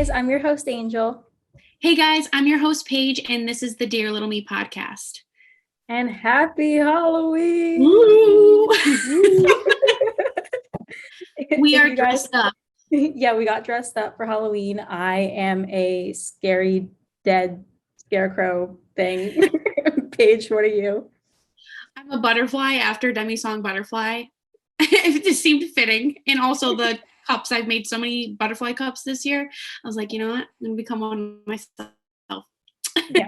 guys, I'm your host, Angel. Hey guys, I'm your host, Paige, and this is the Dear Little Me podcast. And happy Halloween! Woo! We If are you guys, dressed up. yeah, we got dressed up for Halloween. I am a scary dead scarecrow thing. Paige, what are you? I'm a butterfly after Demi's song Butterfly. It just seemed fitting. And also the cups, I've made so many butterfly cups this year. I was like, you know what? I'm going to become one myself. Yeah,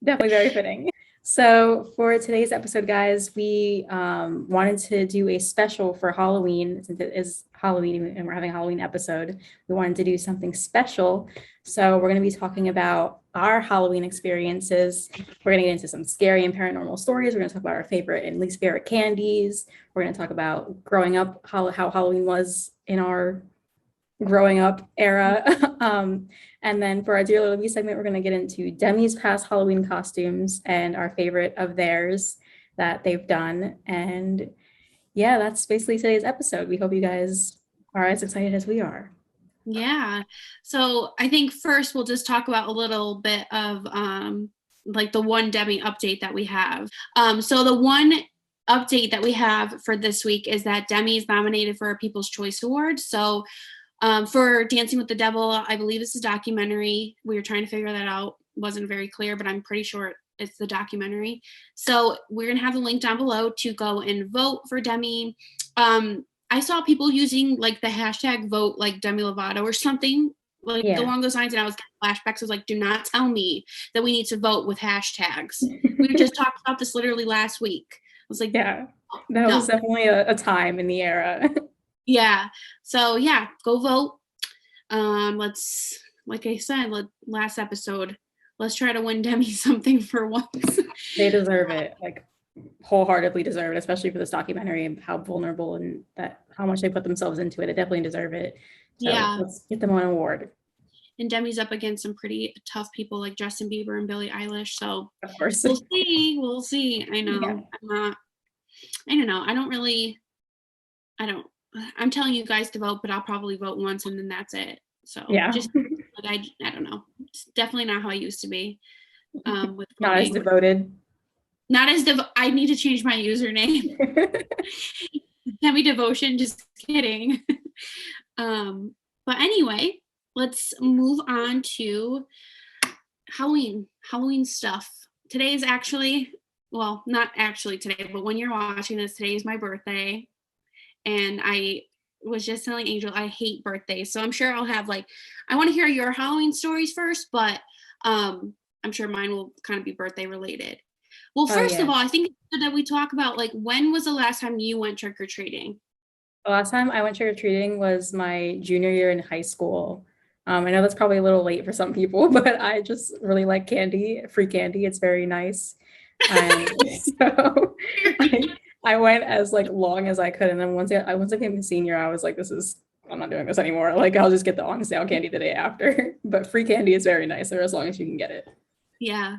definitely very fitting. So for today's episode, guys, we wanted to do a special for Halloween. Since it is Halloween and we're having a Halloween episode, we wanted to do something special. So we're going to be talking about our Halloween experiences. We're going to get into some scary and paranormal stories. We're going to talk about our favorite and least favorite candies. We're going to talk about growing up, how Halloween was in our growing up era. And then for our Dear Little Me segment, we're going to get into Demi's past Halloween costumes and our favorite of theirs that they've done. And yeah, that's basically today's episode. We hope you guys are as excited as we are. Yeah. So I think first we'll just talk about a little bit of like the one Demi update that we have. So the one update that we have for this week is that Demi is nominated for a People's Choice Award. So for Dancing with the Devil, I believe it's a documentary. We were trying to figure that out. Wasn't very clear, but I'm pretty sure it's the documentary. So we're going to have the link down below to go and vote for Demi. I saw people using like the hashtag vote like Demi Lovato or something like along those lines, and I was getting flashbacks. I was like, do not tell me that we need to vote with hashtags. We just talked about this literally last week. I was like, yeah, that was definitely a time in the era. Yeah. So yeah, go vote. Let's, like I said, last episode, let's try to win Demi something for once. They deserve it, like wholeheartedly deserve it, especially for this documentary and how vulnerable and that how much they put themselves into it. They definitely deserve it. So yeah, let's get them an award. And Demi's up against some pretty tough people like Justin Bieber and Billie Eilish. So of course, we'll see. We'll see. I know. Yeah. I don't know. I'm telling you guys to vote, but I'll probably vote once and then that's it. So yeah, just like I don't know. It's definitely not how I used to be. With not as devoted. Not as I need to change my username. Demi Devotion, just kidding. But anyway, let's move on to Halloween stuff. Today is actually, well, not actually today, but when you're watching this, today is my birthday. And I was just telling Angel I hate birthdays. So I'm sure I'll have I want to hear your Halloween stories first, but I'm sure mine will kind of be birthday related. Well, first of all, I think that we talk about when was the last time you went trick-or-treating? The last time I went trick-or-treating was my junior year in high school. I know that's probably a little late for some people, but I just really like candy, free candy. It's very nice. So I went as long as I could. And then once I became a senior, I was like, I'm not doing this anymore. I'll just get the on sale candy the day after. But free candy is very nice there as long as you can get it. Yeah.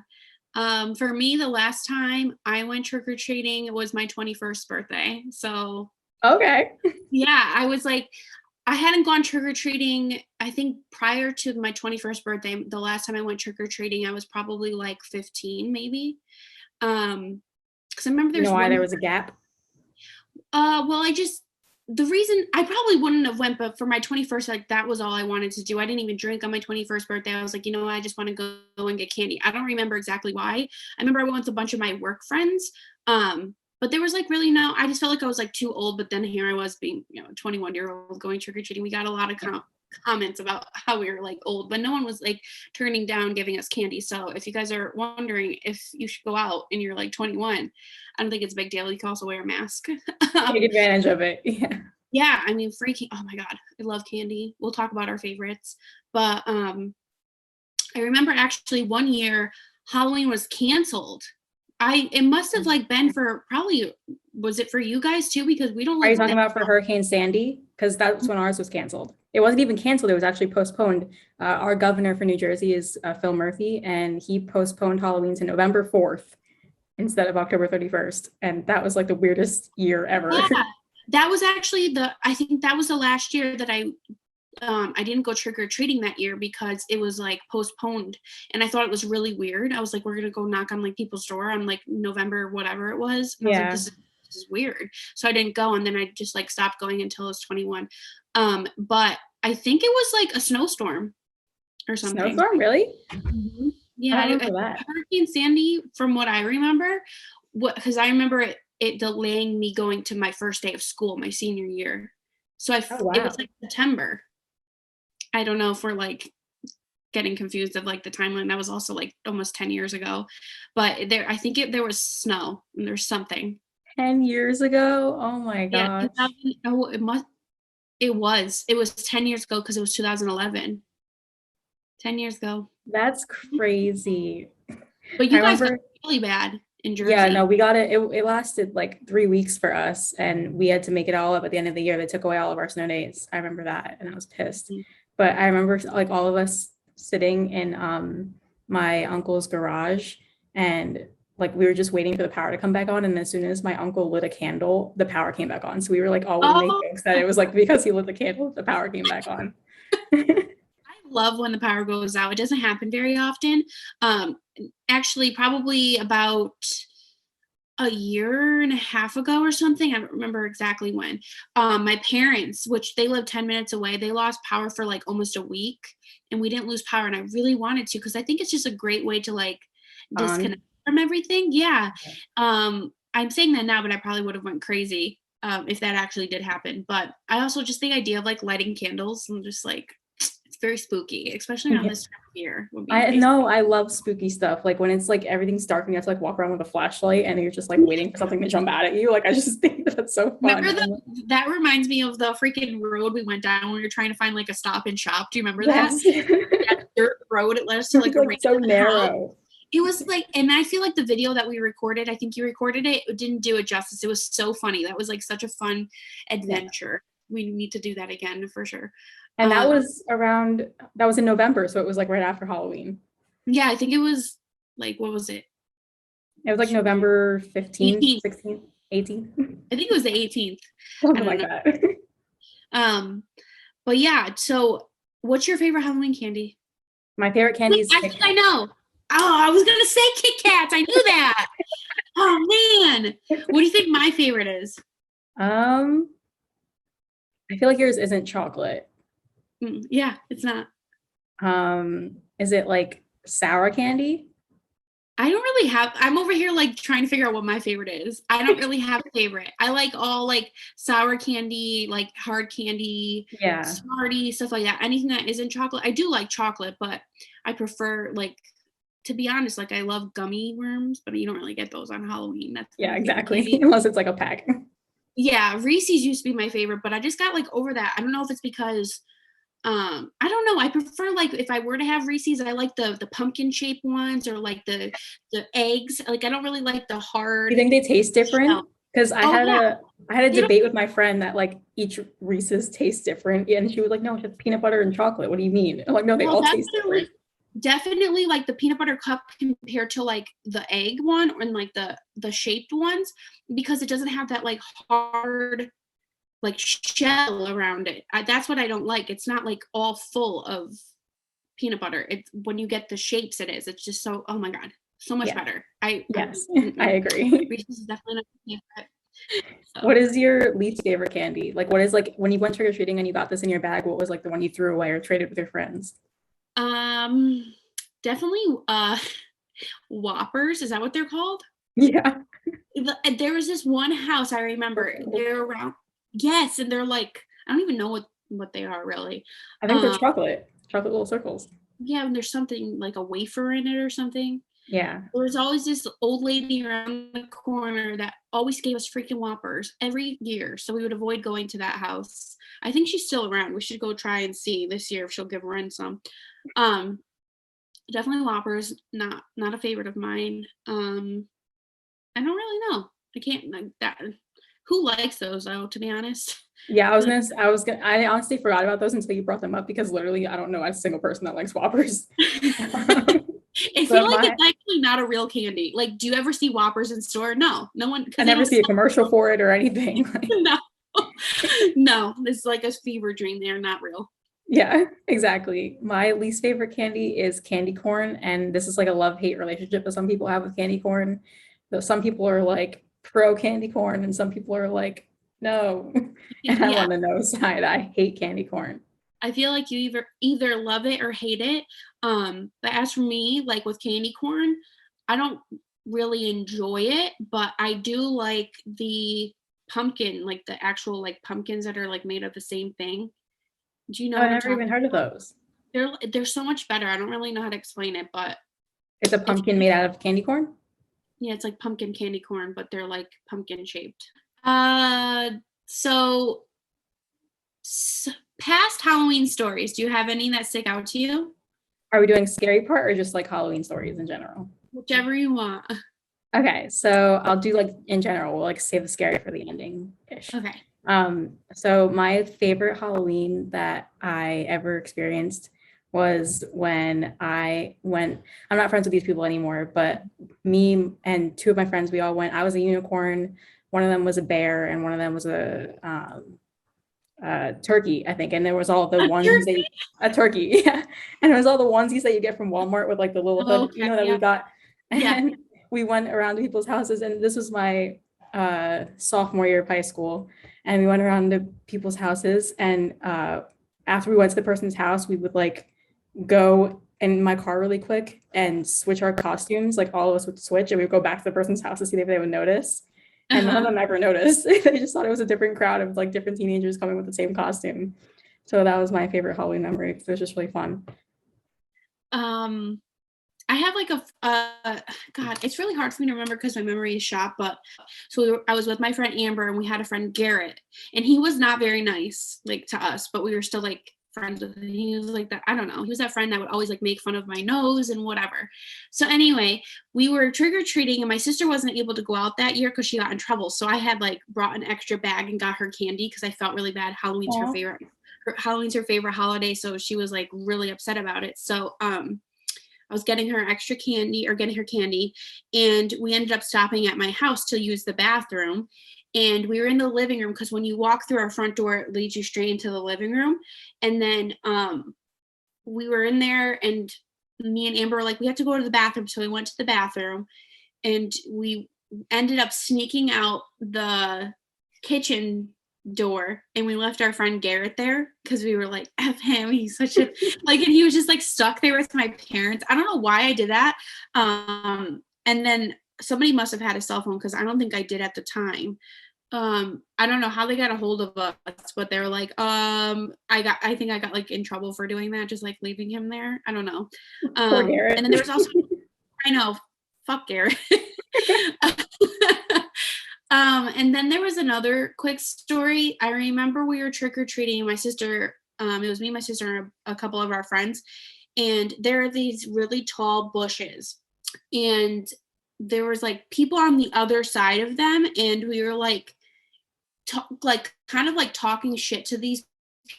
For me, the last time I went trick-or-treating was my 21st birthday. So okay. Yeah, I hadn't gone trick-or-treating, I think prior to my 21st birthday. The last time I went trick-or-treating, I was probably 15, maybe. Because I remember there's why there was a gap. Well, the reason I probably wouldn't have went, but for my 21st, that was all I wanted to do. I didn't even drink on my 21st birthday. I was like, I just want to go and get candy. I don't remember exactly why. I remember I went with a bunch of my work friends. But there was really no, I just felt like I was too old, but then here I was being, a 21-year-old going trick-or-treating. We got a lot of comments about how we were old, but no one was turning down giving us candy. So if you guys are wondering if you should go out and you're 21, I don't think it's a big deal. You can also wear a mask. Take advantage of it. Yeah, I mean, oh my God, I love candy. We'll talk about our favorites. But I remember actually one year Halloween was canceled. It must have been for probably, was it for you guys too? Because we don't. Are you talking about for Hurricane Sandy? Because that's when ours was canceled. It wasn't even canceled. It was actually postponed. Our governor for New Jersey is Phil Murphy, and he postponed Halloween to November 4th instead of October 31st. And that was the weirdest year ever. Yeah, that was actually I think that was the last year that I I didn't go trick-or-treating that year because it was like postponed, and I thought it was really weird. I was like, we're gonna go knock on like people's door on like November whatever it was, and I was like, this is weird. So I didn't go, and then I just like stopped going until I was 21. But I think it was like a snowstorm or something. Snowstorm, really? Mhm. Yeah, I don't remember that. Hurricane Sandy, from what I remember, because I remember it delaying me going to my first day of school, my senior year. So Oh, wow. it was like September. I don't know if we're like getting confused of like the timeline. That was also like almost 10 years ago, but I think there was snow and there's something. 10 years ago? Oh my gosh. It was 10 years ago because it was 2011. 10 years ago. That's crazy. But you guys got really bad in Jersey. Yeah, no, we got it. It lasted like 3 weeks for us, and we had to make it all up at the end of the year. They took away all of our snow days. I remember that, and I was pissed. But I remember like all of us sitting in my uncle's garage, and like we were just waiting for the power to come back on. And as soon as my uncle lit a candle, the power came back on. So we were like all make jokes that it was like because he lit the candle, the power came back on. I love when the power goes out. It doesn't happen very often. Actually, probably about a year and a half ago or something. I don't remember exactly when. My parents, which they live 10 minutes away, they lost power for like almost a week, and we didn't lose power. And I really wanted to, because I think it's just a great way to like disconnect from everything. Yeah. I'm saying that now, but I probably would have went crazy if that actually did happen. But I also just the idea of like lighting candles and just like, it's very spooky, especially around this time of year. I know, I love spooky stuff. Like when it's like everything's dark and you have to like walk around with a flashlight and you're just like waiting for something to jump out at you. Like I just think that's so fun. That reminds me of the freaking road we went down when we were trying to find like a Stop and Shop. Do you remember that? That dirt road, it led us to like a so narrow. House. It was like, and I feel like the video that we recorded, I think you recorded it didn't do it justice. It was so funny. That was like such a fun adventure. Yeah. We need to do that again for sure. And that was in November. So it was like right after Halloween. Yeah, I think it was like, what was it? It was like November 15th, 18th. 16th, 18th. I think it was the 18th. Something like that. But yeah, so what's your favorite Halloween candy? My favorite candy is I think I know. Oh, I was gonna say Kit Kats. I knew that. Oh man. What do you think my favorite is? I feel like yours isn't chocolate. Yeah, it's not. Is it like sour candy? I don't really have, I'm over here like trying to figure out what my favorite is. I don't really have a favorite. I like all like sour candy, like hard candy, Smarties, stuff like that. Anything that isn't chocolate. I do like chocolate, but I prefer like, to be honest, like I love gummy worms, but you don't really get those on Halloween. That's exactly. Unless it's like a pack. Yeah, Reese's used to be my favorite, but I just got like over that. I don't know if it's because I don't know. I prefer like if I were to have Reese's, I like the pumpkin shaped ones or like the eggs. Like I don't really like the hard. You think they taste different? Because I had a debate with my friend that like each Reese's tastes different, and she was like, "No, it's just peanut butter and chocolate. What do you mean?" I'm like, "No, they all taste different." Definitely like the peanut butter cup compared to like the egg one and like the shaped ones, because it doesn't have that like hard like shell around it. That's what I don't like. It's not like all full of peanut butter. It's when you get the shapes it is. It's just so, oh my God, so much better. I agree. Reese's is definitely not my favorite. So. What is your least favorite candy? Like what is like when you went trick-or-treating and you got this in your bag, what was like the one you threw away or traded with your friends? Definitely Whoppers. Is that what they're called? Yeah. There was this one house I remember. They're around. Yes, and they're like, I don't even know what they are really. I think they're chocolate little circles. Yeah, and there's something like a wafer in it or something. Yeah. There was always this old lady around the corner that always gave us freaking Whoppers every year, so we would avoid going to that house. I think she's still around. We should go try and see this year if she'll give Ren some. Definitely Whoppers, not a favorite of mine. I don't really know. I can't like that. Who likes those though, to be honest? Yeah, I honestly forgot about those until you brought them up, because literally I don't know a single person that likes Whoppers. I feel like it's actually not a real candy. Like, do you ever see Whoppers in store? No one. I never see a commercial for it or anything. No, it's like a fever dream. They're not real. Yeah, exactly. My least favorite candy is candy corn, and this is like a love-hate relationship that some people have with candy corn. So some people are like pro candy corn, and some people are like, no. And I'm Yeah, on the no side. I hate candy corn. I feel like you either love it or hate it. But as for me, like with candy corn, I don't really enjoy it, but I do like the pumpkin, like the actual like pumpkins that are like made of the same thing. Do you know Oh, I what I'm never even talking heard of about? those. They're so much better. I don't really know how to explain it, but It's a if pumpkin you made out of candy corn. yeah, it's like pumpkin candy corn, but they're like pumpkin shaped. Uh, so past Halloween stories. Do you have any that stick out to you? Are we doing scary part or just like Halloween stories in general? Whichever you want. Okay, so I'll do like in general, we'll like save the scary for the ending ish. Okay. So my favorite Halloween that I ever experienced was when I went, I'm not friends with these people anymore, but me and two of my friends, we all went. I was a unicorn, one of them was a bear, and one of them was a turkey, I think. And there was all the onesies that a turkey, yeah. And it was all the onesies that you get from Walmart with like the little hood, Okay. that we Yeah. got. Yeah. And we went around to people's houses, and this was my sophomore year of high school. And we went around to people's houses, and after we went to the person's house, we would like go in my car really quick and switch our costumes. Like all of us would switch, and we would go back to the person's house to see if they would notice. And none of Uh-huh. them ever noticed. They just thought it was a different crowd of like different teenagers coming with the same costume. So that was my favorite Halloween memory because it was just really fun. Um, I have like God, it's really hard for me to remember because my memory is shot. But so I was with my friend Amber, and we had a friend Garrett, and he was not very nice, like to us, but we were still like friends with him. He was like that, I don't know. He was that friend that would always like make fun of my nose and whatever. So anyway, we were trick or treating, and my sister wasn't able to go out that year because she got in trouble. So I had like brought an extra bag and got her candy because I felt really bad. Aw. Halloween's her favorite holiday, so she was like really upset about it. So I was getting her extra candy or getting her candy, and we ended up stopping at my house to use the bathroom. And we were in the living room because when you walk through our front door, it leads you straight into the living room. And then we were in there, and me and Amber were like, we have to go to the bathroom. So we went to the bathroom, and we ended up sneaking out the kitchen door, and we left our friend Garrett there because we were like, F him, he's such a like, and he was just like stuck there with my parents. I don't know why I did that. And then somebody must have had a cell phone because I don't think I did at the time. I don't know how they got a hold of us, but they were like, I think I got like in trouble for doing that, just like leaving him there. I don't know. Poor And Garrett. then there was also, I know, fuck Garrett. And then there was another quick story. I remember we were trick or treating. My sister, it was me, my sister, and a couple of our friends, and there are these really tall bushes, and there was like people on the other side of them, and we were like, like kind of like talking shit to these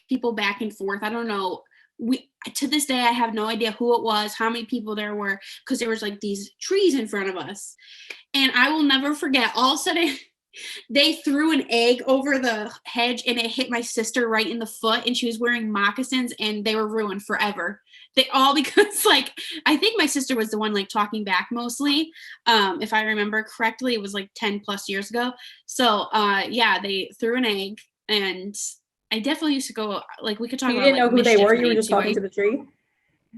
people back and forth. I don't know. We to this day I have no idea who it was, how many people there were, because there was like these trees in front of us. And I will never forget, all of a sudden they threw an egg over the hedge, and it hit my sister right in the foot, and she was wearing moccasins, and they were ruined forever. They all because like I think my sister was the one like talking back mostly. If I remember correctly, it was like 10 plus years ago. So yeah, they threw an egg, and I definitely used to go like we could talk You about didn't like know who they mischief were. You were night just too. talking to the tree.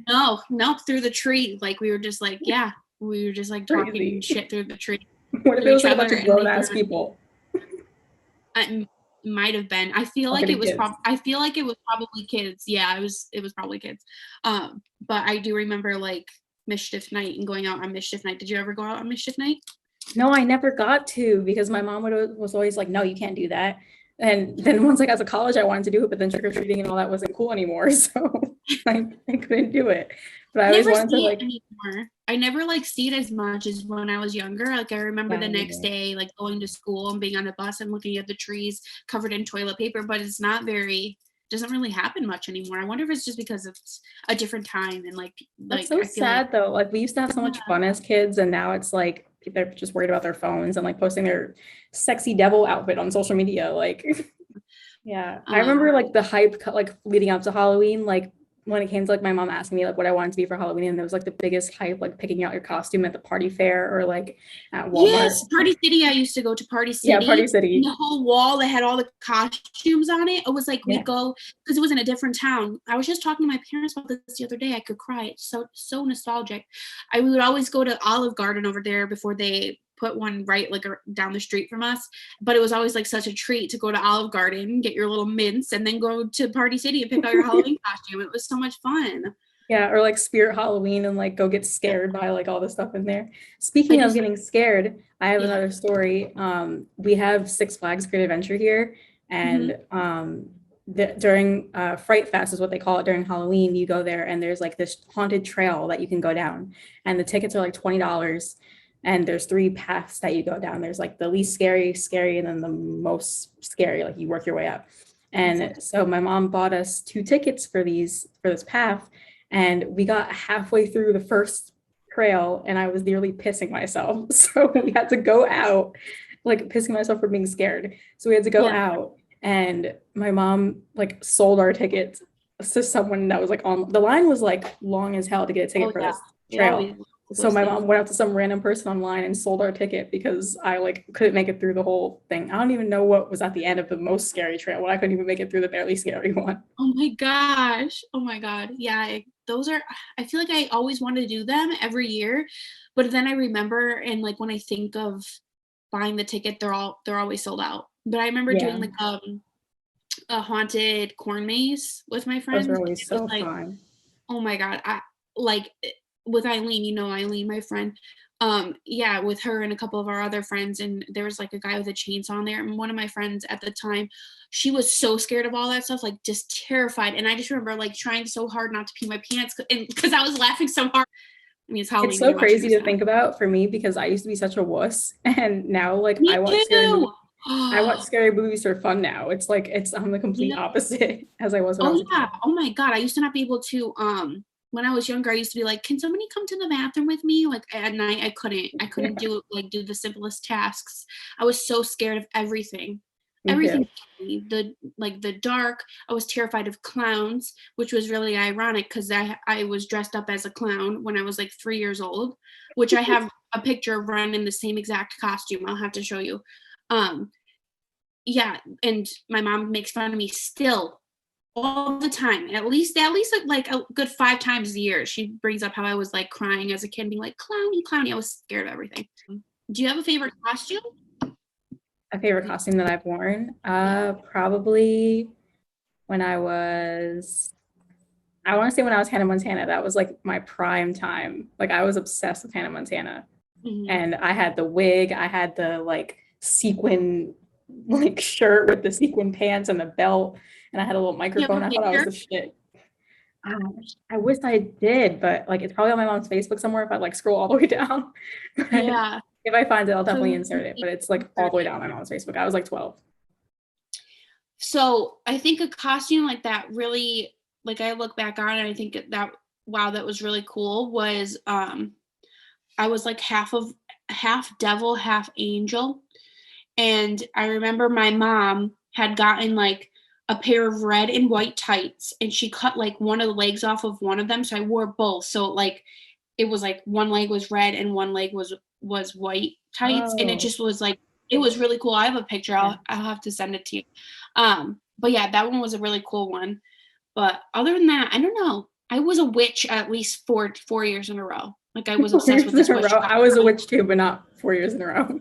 No, through the tree. Like we were just like, yeah, we were just like talking Crazy. shit through the tree What if to it was each like a other, bunch of and grown they threw ass people it might have been. I feel talking like to it was kids? I feel like it was probably kids. Yeah, it was probably kids. But I do remember like mischief night and going out on mischief night. Did you ever go out on mischief night? No, I never got to because my mom was always like, no, you can't do that. And then once I got to college, I wanted to do it, but then trick or treating and all that wasn't cool anymore. So I couldn't do it. But I I always never wanted to see it like, anymore. I never like see it as much as when I was younger. Like I remember yeah, the me next neither. day, like going to school and being on the bus and looking at the trees covered in toilet paper, but it's not very doesn't really happen much anymore. I wonder if it's just because it's a different time and That's like so I feel like sad though. Like we used to have so much fun as kids, and now it's like they're just worried about their phones and like posting their sexy devil outfit on social media. Like, Yeah, I Um, remember like the hype like leading up to Halloween, like when it came to like my mom asking me like what I wanted to be for Halloween, and there was like the biggest hype like picking out your costume at the party fair or like at yes, Walmart. Party City. I used to go to Party Yeah, Party City. And City. the whole wall that had all the costumes on it. It was like Yeah. we'd go because it was in a different town. I was just talking to my parents about this the other day. I could cry. It's so nostalgic. I would always go to Olive Garden over there before they put one right like down the street from us. But it was always like such a treat to go to Olive Garden, get your little mints, and then go to Party City and pick out your Halloween costume. It was so much fun. Yeah, or like Spirit Halloween and like go get scared by like all the stuff in there. I Speaking of just getting scared, I have yeah. another story. We have Six Flags Great Adventure here, Mm-hmm. and during Fright Fest is what they call it during Halloween. You go there and there's like this haunted trail that you can go down, and the tickets are like $20. And there's three paths that you go down. There's like the least scary, and then the most scary. Like you work your way up. And so my mom bought us two tickets for this path, and we got halfway through the first trail and I was nearly pissing myself. So we had to go out, like pissing myself for being scared. So we had to go Yeah. out, and my mom like sold our tickets to someone that was like on the line was like long as hell to get a Oh ticket for yeah. this They trail. always do So those my things. mom went out to some random person online and sold our ticket because I like couldn't make it through the whole thing. I don't even know what was at the end of the most scary trail. When I couldn't even make it through the barely scary one. Oh my gosh. Oh my God. Yeah, those are, I feel like I always want to do them every year, but then I remember and like when I think of buying the ticket, they're always sold out. But I remember doing Yeah, like a haunted corn maze with my those are friends. always It was so like, fun. oh my God. I like with Eileen, Eileen, my friend. Yeah, with her and a couple of our other friends, and there was like a guy with a chainsaw in there. And one of my friends at the time, she was so scared of all that stuff, like just terrified. And I just remember like trying so hard not to pee my pants and because I was laughing so hard. I mean, it's It's Halloween and so you're watching crazy this to now. think about for me because I used to be such a wuss, and now like Me too. I watch scary movies for fun now. It's like I'm the complete Yeah. opposite as I was when I Oh was a yeah. kid. Oh my God. I used to not be able to when I was younger, I used to be like, can somebody come to the bathroom with me? Like at night I couldn't do the simplest tasks. I was so scared of everything. Me Everything too. the like the dark. I was terrified of clowns, which was really ironic because I was dressed up as a clown when I was like 3 years old, which I have a picture of Ren in the same exact costume. I'll have to show you. Um, yeah, and my mom makes fun of me still all the time. At least like a good 5 times a year. She brings up how I was like crying as a kid, being like, clowny, clowny. I was scared of everything. Do you have a favorite costume? A favorite costume that I've worn? Probably when I want to say when I was Hannah Montana. That was like my prime time. Like I was obsessed with Hannah Montana. Mm-hmm. And I had the wig, I had the like sequin like shirt with the sequin pants and the belt, and I had a little You have microphone. a I thought I was picture? the shit. Ah, I wish I did, but like it's probably on my mom's Facebook somewhere if I like scroll all the way down. But Yeah. if I find it, I'll So definitely insert it. But it's like all the way down on my mom's Facebook. I was like 12. so I think a costume like that really like I look back on and I think that wow, that was really cool was I was like half devil, half angel. And I remember my mom had gotten like a pair of red and white tights and she cut like one of the legs off of one of them. So I wore both. So like it was like one leg was red and one leg was white tights. And it Oh, just was like it was really cool. I have a picture. yeah. I'll have to send it to you. But yeah, that one was a really cool one. But other than that, I don't know. I was a witch at least four years in a row. Like I was 4 obsessed years with in this a witch row. I was a witch too, but not 4 years in a row.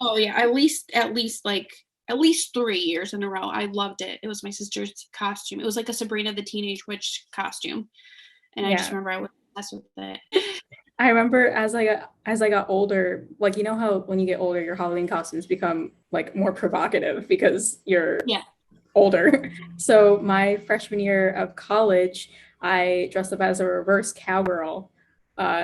Oh yeah, at least like at least 3 years in a row. I loved it. It was my sister's costume. It was like a Sabrina the Teenage Witch costume, and I just Yeah. remember I would mess with it. I remember as I got older, like you know how when you get older, your Halloween costumes become like more provocative because you're Yeah, older. So my freshman year of college, I dressed up as a reverse cowgirl.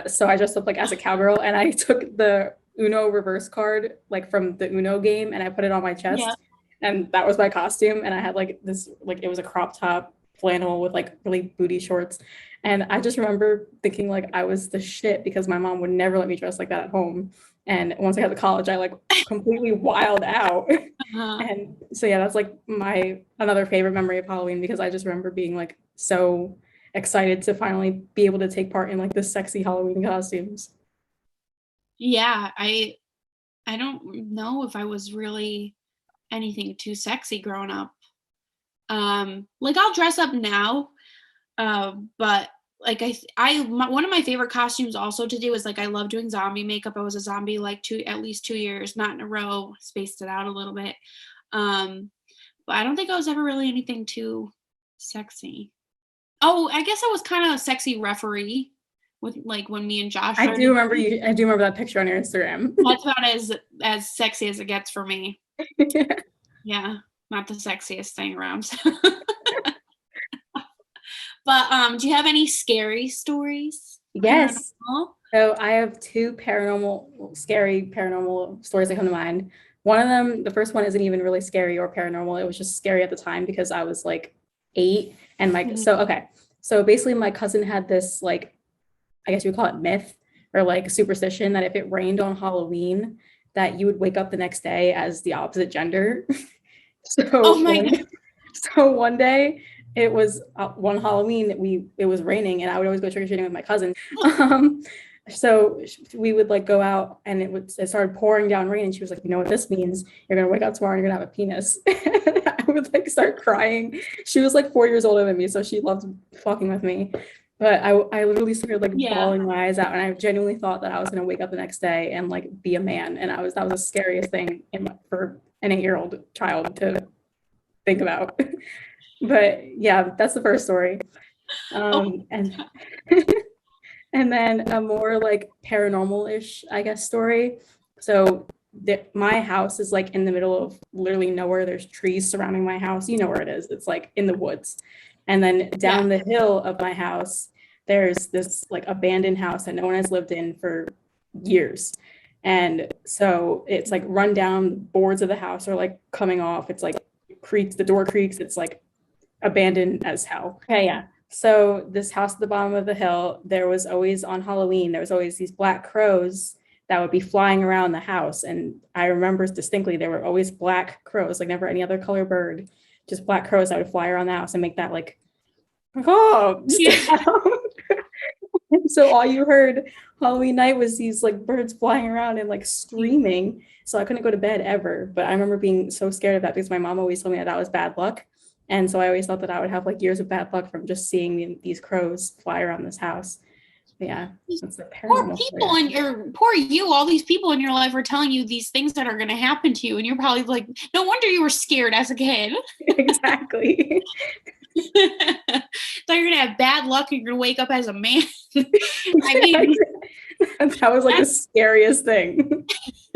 So I dressed up like as a cowgirl, and I took the Uno reverse card like from the Uno game, and I put it on my yeah. chest, and that was my costume. And I had like this like it was a crop top, flannel with like really booty shorts. And I just remember thinking like I was the shit because my mom would never let me dress like that at home. And once I got to college, I like completely wild out. Uh-huh. And so yeah, that's like my another favorite memory of Halloween because I just remember being like so excited to finally be able to take part in like the sexy Halloween costumes. Yeah, I don't know if I was really anything too sexy growing up. Like I'll dress up now, but like one of my favorite costumes also to do is like I love doing zombie makeup. I was a zombie like at least 2 years, not in a row, spaced it out a little bit. But I don't think I was ever really anything too sexy. Oh, I guess I was kind of a sexy referee with like when me and Josh I do started. remember you. I do remember that picture on your Instagram. That's about as sexy as it gets for me. Yeah, not the sexiest thing around. But do you have any scary stories? Yes. Paranormal? So I have two scary paranormal stories that come to mind. One of them, the first one isn't even really scary or paranormal. It was just scary at the time because I was like 8 and like Mhm. so okay. So basically my cousin had this like I guess you would call it myth or like superstition that if it rained on Halloween that you would wake up the next day as the opposite gender. Oh So my God. one day it was one Halloween it was raining and I would always go trick or treating with my cousin. Um, so we would like go out and it started pouring down rain and she was like, you know what this means? You're gonna wake up tomorrow and you're gonna have a penis. And I would like start crying. She was like 4 years older than me, so she loved fucking with me. But I literally started like Yeah. bawling my eyes out, and I genuinely thought that I was gonna wake up the next day and like be a man. And that was the scariest thing for an 8-year-old child to think about. But yeah, that's the first story. Oh, And and then a more like paranormal-ish, I guess, story. So my house is like in the middle of literally nowhere. There's trees surrounding my house. You know where it is. It's like in the woods. And then yeah. down the hill of my house, there's this like abandoned house that no one has lived in for years. And so it's like run down, boards of the house are like coming off. It's like creaks, the door creaks. It's like abandoned as hell. Okay, yeah. So this house at the bottom of the hill, there was always on Halloween, there was always these black crows that would be flying around the house. And I remember distinctly there were always black crows, like never any other color bird, just black crows that would fly around the house and make that like, oh, Yeah. so all you heard Halloween night was these like birds flying around and like screaming. So I couldn't go to bed ever. But I remember being so scared of that because my mom always told me that that was bad luck. And so I always thought that I would have like years of bad luck from just seeing these crows fly around this house. But yeah, that's the Poor paranormal story. people in your poor you, all these people in your life are telling you these things that are gonna happen to you, and you're probably like, no wonder you were scared as a kid. Exactly. Thought you're gonna have bad luck and you're gonna wake up as a man. I mean, That was like the scariest thing.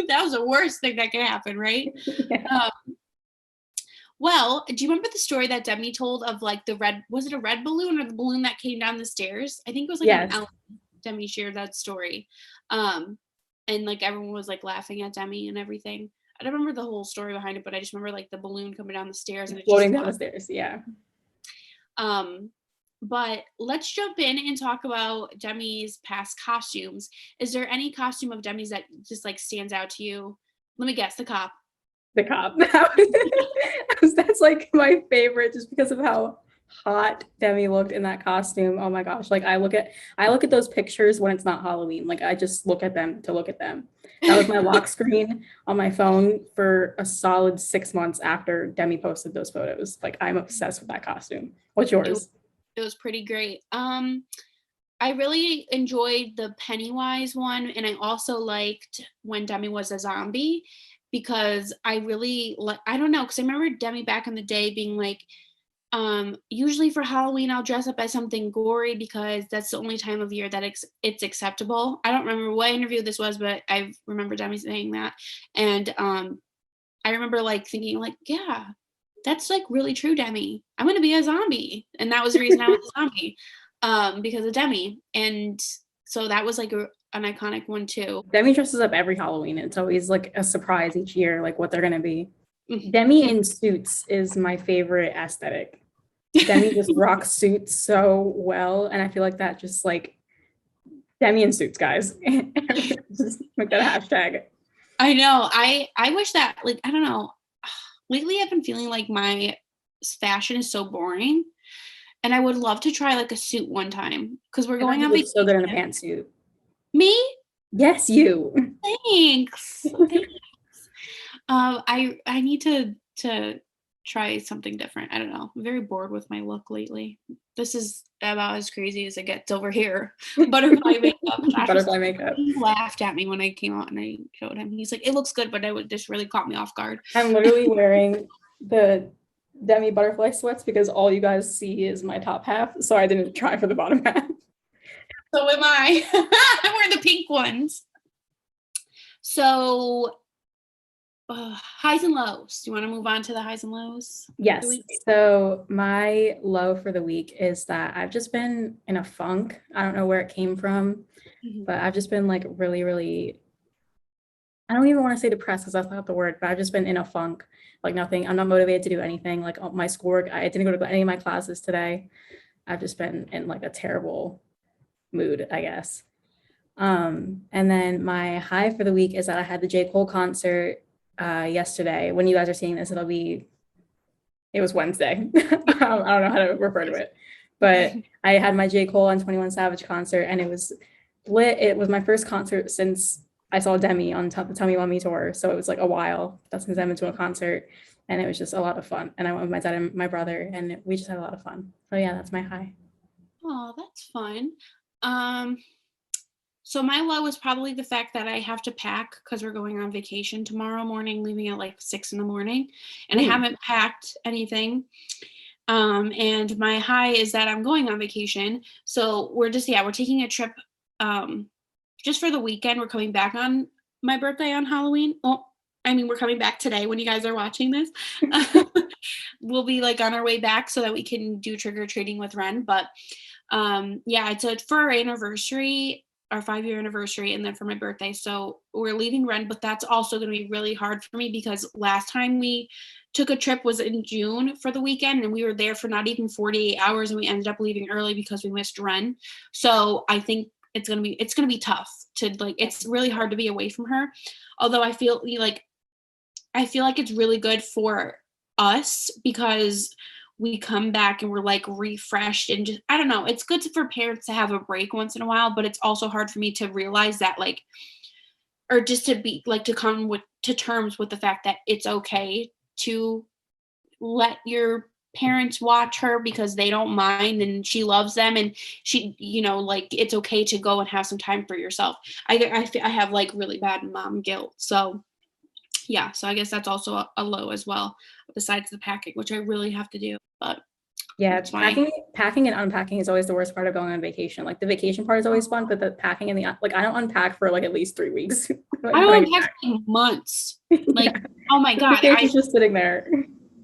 that was the worst thing that could happen, right? Yeah. Well, do you remember the story that Demi told of like was it a red balloon or the balloon that came down the stairs? I think it was like an Yes. elm. Demi shared that story. Um, and like everyone was like laughing at Demi and everything. I don't remember the whole story behind it, but I just remember like the balloon coming down the stairs and it just Floating down the stairs. Yeah. um but let's jump in and talk about Demi's past costumes. Is there any costume of Demi's that just like stands out to you? Let me guess, the cop. The cop. That's like my favorite just because of how hot Demi looked in that costume. Oh my gosh. Like I look at those pictures when it's not Halloween. Like I just look at them to look at them. That was my lock screen on my phone for a solid 6 months after Demi posted those photos. Like I'm obsessed with that costume. What's It, yours? it was pretty great. I really enjoyed the Pennywise one, and I also liked when Demi was a zombie because I really like, I don't know, because I remember Demi back in the day being like, usually for Halloween I'll dress up as something gory because that's the only time of year that it's acceptable. I don't remember what interview this was, but I remember Demi saying that. And I remember like thinking like, yeah, that's like really true, Demi. I'm gonna be a zombie. And that was the reason I was a zombie. Because of Demi. And so that was like an iconic one too. Demi dresses up every Halloween. It's always like a surprise each year, like what they're gonna be. Mhm. Demi in suits is my favorite aesthetic. Demi just rocks suits so well, and I feel like that just like Demi in suits, guys. Just make that a hashtag. I know. I wish that, like, I don't know. Lately I've been feeling like my fashion is so boring, and I would love to try like a suit one time because we're going on Look so good in a vacation. pantsuit. Me? Yes, you. Thanks. Thanks. I need to try something different. I don't know. I'm very bored with my look lately. This is about as crazy as it gets over here. Butterfly makeup. Butterfly makeup. He laughed at me when I came out and I showed him. He's like, "It looks good," but this really caught me off guard. I'm literally wearing the Demi butterfly sweats because all you guys see is my top half, so I didn't try for the bottom half. So am I. I'm wearing the pink ones. So highs and lows. Do you want to move on to the highs and lows? Yes. So my low for the week is that I've just been in a funk. I don't know where it came from, but I've just been like really, really, I don't even want to say depressed because that's not the word, but I've just been in a funk. Like nothing. I'm not motivated to do anything. Like my schoolwork, I didn't go to any of my classes today. I've just been in like a terrible mood, I guess. And then my high for the week is that I had the J. Cole concert yesterday. When you guys are seeing this, it was Wednesday. I don't know how to refer to it, but I had my J. Cole and 21 Savage concert, and it was lit. It was my first concert since I saw Demi on the Tell Me Love Me tour, so it was like a while. That's since I've been to a concert, and it was just a lot of fun. And I went with my dad and my brother, and we just had a lot of fun. So yeah, that's my high. Oh, that's fun. So my low is probably the fact that I have to pack because we're going on vacation tomorrow morning, leaving at like 6 a.m, and I haven't packed anything. And my high is that I'm going on vacation. So we're taking a trip just for the weekend. We're coming back on my birthday on Halloween. Well, I mean, we're coming back today when you guys are watching this. We'll be like on our way back so that we can do trick-or-treating with Ren. But yeah, it's for our anniversary, our 5-year anniversary, and then for my birthday. So we're leaving Ren, but that's also going to be really hard for me because last time we took a trip was in June for the weekend, and we were there for not even 48 hours, and we ended up leaving early because we missed Ren. So I think it's gonna be tough to like. It's really hard to be away from her. Although I feel like it's really good for us because we come back and we're like refreshed and just, I don't know, it's good for parents to have a break once in a while, but it's also hard for me to realize that like, or just to be like, to come to terms with the fact that it's okay to let your parents watch her because they don't mind and she loves them, and she, like it's okay to go and have some time for yourself. I have like really bad mom guilt. So yeah, so I guess that's also a low as well, besides the packing, which I really have to do. But yeah, packing and unpacking is always the worst part of going on vacation. Like the vacation part is always fun, but the packing and I don't unpack for like at least 3 weeks. I don't unpack for months. Like, yeah. Oh my God. It's just sitting there.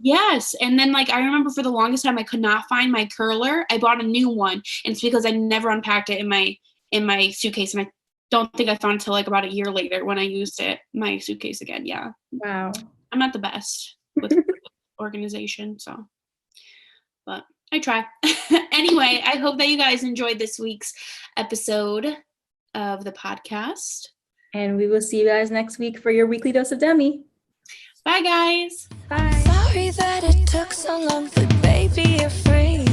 Yes. And then like, I remember for the longest time, I could not find my curler. I bought a new one, and it's because I never unpacked it in my suitcase. And I don't think I found it until like about a year later when I used my suitcase again. Yeah. Wow. I'm not the best with organization, so, but I try. Anyway, I hope that you guys enjoyed this week's episode of the podcast. And we will see you guys next week for your weekly dose of Demi. Bye, guys. Bye. Sorry that it took so long, but baby, you're free.